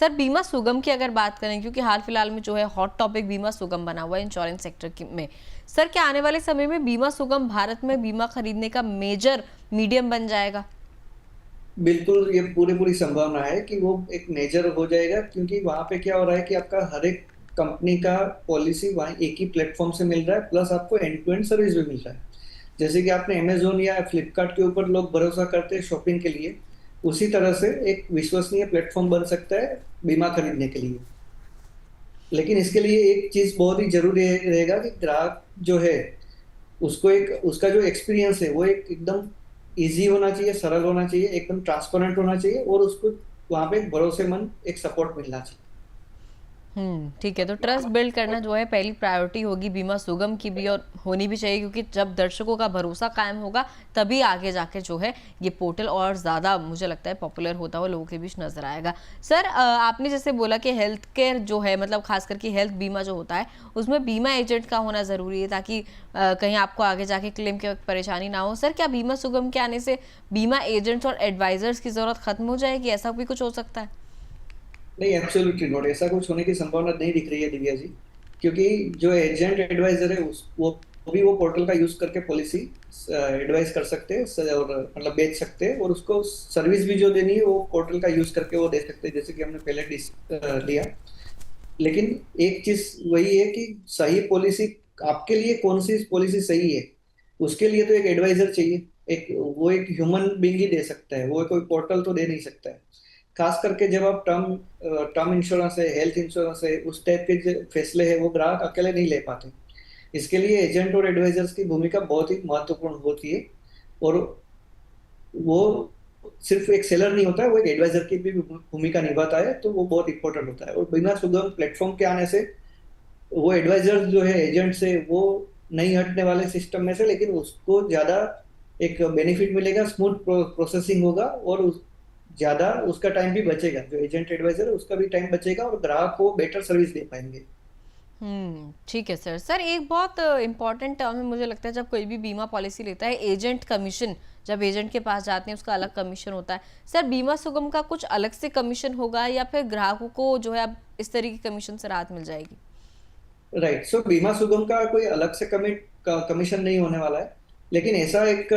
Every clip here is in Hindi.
सर बीमा सुगम की अगर बात करें, क्योंकि हाल फिलहाल में जो है हॉट टॉपिक बीमा सुगम बना हुआ है इंश्योरेंस सेक्टर में, सर क्या आने वाले समय में बीमा सुगम भारत में बीमा खरीदने का मेजर मीडियम बन जाएगा? बिल्कुल, ये पूरी पूरी संभावना है कि वो एक मेजर हो जाएगा, क्योंकि वहां पे क्या हो रहा है कि आपका हर एक कंपनी का पॉलिसी वहाँ एक ही प्लेटफॉर्म से मिल रहा है, प्लस आपको एंड टू एंड सर्विस भी मिल रहा है। जैसे कि आपने अमेजोन या फ्लिपकार्ट के ऊपर लोग भरोसा करते हैं शॉपिंग के लिए, उसी तरह से एक विश्वसनीय प्लेटफॉर्म बन सकता है बीमा खरीदने के लिए। लेकिन इसके लिए एक चीज बहुत ही जरूरी रहेगा कि ग्राहक जो है उसको एक उसका जो एक्सपीरियंस है वो एक एकदम इजी होना चाहिए, सरल होना चाहिए, एकदम ट्रांसपेरेंट होना चाहिए, और उसको वहां पे एक भरोसेमंद एक सपोर्ट मिलना चाहिए। ठीक है, तो ट्रस्ट बिल्ड करना जो है पहली प्रायोरिटी होगी बीमा सुगम की भी, और होनी भी चाहिए, क्योंकि जब दर्शकों का भरोसा कायम होगा तभी आगे जाके जो है ये पोर्टल और ज़्यादा मुझे लगता है पॉपुलर होता हुआ लोगों के बीच नजर आएगा। सर आपने जैसे बोला कि हेल्थ केयर जो है, मतलब खास करके हेल्थ बीमा जो होता है उसमें बीमा एजेंट का होना ज़रूरी है, ताकि कहीं आपको आगे जाके क्लेम के वक्त परेशानी ना हो। सर क्या बीमा सुगम के आने से बीमा एजेंट्स और एडवाइजर्स की ज़रूरत खत्म हो जाएगी? ऐसा भी कुछ हो सकता है? नहीं, एब्सोल्युटली नॉट, ऐसा कुछ होने की संभावना नहीं दिख रही है दिव्या जी। क्योंकि जो एजेंट एडवाइजर है उस वो भी वो पोर्टल का यूज करके पॉलिसी एडवाइस कर सकते हैं, और मतलब बेच सकते हैं, और उसको सर्विस भी जो देनी है वो पोर्टल का यूज करके वो दे सकते हैं, जैसे कि हमने पहले लिया। लेकिन एक चीज वही है कि सही पॉलिसी आपके लिए कौन सी पॉलिसी सही है, उसके लिए तो एक एडवाइजर चाहिए। एक वो एक ह्यूमन बींग ही दे सकता है, वो कोई पोर्टल तो दे नहीं सकता है। खास करके जब आप टर्म टर्म इंश्योरेंस है, हेल्थ इंश्योरेंस है, उस टाइप के जो फैसले है वो ग्राहक अकेले नहीं ले पाते। इसके लिए एजेंट और एडवाइजर्स की भूमिका बहुत ही महत्वपूर्ण होती है। और वो सिर्फ एक सेलर नहीं होता है, वो एक एडवाइजर की भी भूमिका निभाता है, तो वो बहुत इंपॉर्टेंट होता है। और बिना सुगम प्लेटफॉर्म के आने से वो एडवाइजर जो है एजेंट से वो नहीं हटने वाले सिस्टम में से, लेकिन उसको ज्यादा एक बेनिफिट मिलेगा, स्मूथ प्रोसेसिंग होगा, और ज्यादा उसका टाइम भी बचेगा, जो एजेंट एडवाइजर है उसका भी टाइम बचेगा, और ग्राहक को बेटर सर्विस दे पाएंगे। ठीक है सर। सर एक बहुत इंपॉर्टेंट टर्म है मुझे लगता है, जब कोई भी बीमा पॉलिसी लेता है एजेंट कमीशन, जब एजेंट के पास जाते हैं उसका अलग कमीशन होता है। सर बीमा सुगम का कुछ अलग से कमीशन होगा, या फिर ग्राहकों को जो है अब इस तरह की कमीशन से राहत मिल जाएगी? राइट, सो बीमा सुगम का कोई अलग से कमीशन नहीं होने वाला है। लेकिन ऐसा एक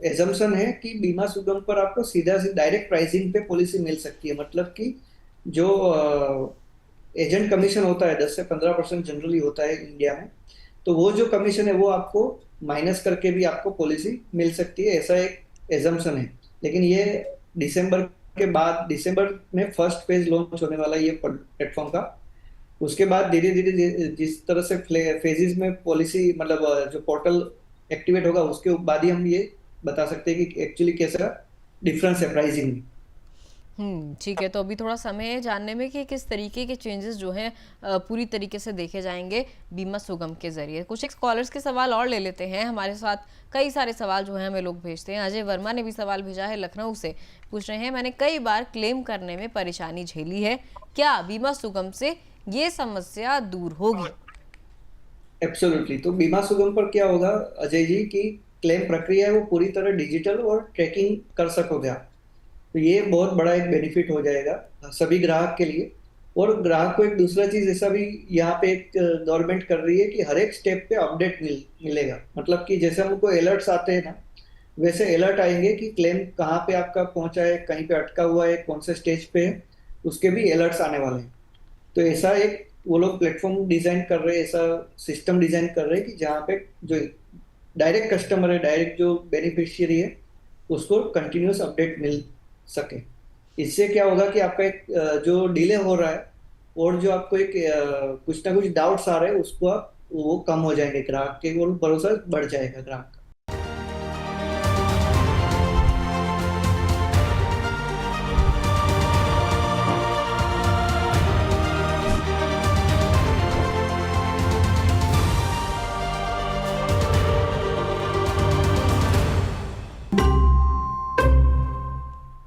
एजम्पशन है कि बीमा सुगम पर आपको सीधा डायरेक्ट प्राइसिंग पे पॉलिसी मिल सकती है। मतलब कि जो एजेंट कमीशन होता है 10 से 15% जनरली होता है इंडिया में, तो वो जो कमीशन है वो आपको माइनस करके भी आपको पॉलिसी मिल सकती है, ऐसा एक एजम्पशन है। लेकिन ये दिसंबर के बाद, दिसंबर में फर्स्ट फेज लॉन्च होने वाला है ये प्लेटफॉर्म का। उसके बाद धीरे धीरे जिस तरह से फेजेस में पॉलिसी मतलब जो पोर्टल एक्टिवेट होगा, उसके बाद ही हम ये बता सकते हैं कि एक्चुअली कैसा डिफरेंस है प्राइसिंग में। ठीक है, तो अभी थोड़ा समय है जानने में कि किस तरीके के चेंजेस जो हैं पूरी तरीके से देखे जाएंगे बीमा सुगम के जरिए। कुछ एक स्कॉलर्स के सवाल और ले लेते हैं। हमारे साथ कई सारे सवाल जो हैं हमें लोग भेजते हैं। अजय वर्मा ने भी सवाल भेजा है लखनऊ से, पूछ रहे हैं मैंने कई बार क्लेम करने में परेशानी झेली है, क्या बीमा सुगम से ये समस्या दूर होगी? एब्सोल्युटली, तो बीमा सुगम पर क्या होगा अजय जी की क्लेम प्रक्रिया है वो पूरी तरह डिजिटल और ट्रैकिंग कर सकोगे आप। तो ये बहुत बड़ा एक बेनिफिट हो जाएगा सभी ग्राहक के लिए। और ग्राहक को एक दूसरा चीज ऐसा भी यहाँ पे एक गवर्नमेंट कर रही है कि हर एक स्टेप पे अपडेट मिलेगा। मतलब कि जैसे हमको अलर्ट्स आते हैं ना, वैसे अलर्ट आएंगे कि क्लेम कहाँ पे आपका पहुंचा है, कहीं पे अटका हुआ है, कौन से स्टेज पे है, उसके भी अलर्ट्स आने वाले हैं। तो ऐसा एक वो लोग प्लेटफॉर्म डिजाइन कर रहे हैं, ऐसा सिस्टम डिजाइन कर रहे हैं कि जहाँ पे जो डायरेक्ट कस्टमर है, डायरेक्ट जो बेनिफिशियरी है, उसको कंटिन्यूस अपडेट मिल सके। इससे क्या होगा कि आपका एक जो डिले हो रहा है, और जो आपको एक कुछ ना कुछ डाउट्स आ रहे हैं, उसको आप वो कम हो जाएंगे ग्राहक के, और भरोसा बढ़ जाएगा ग्राहक का।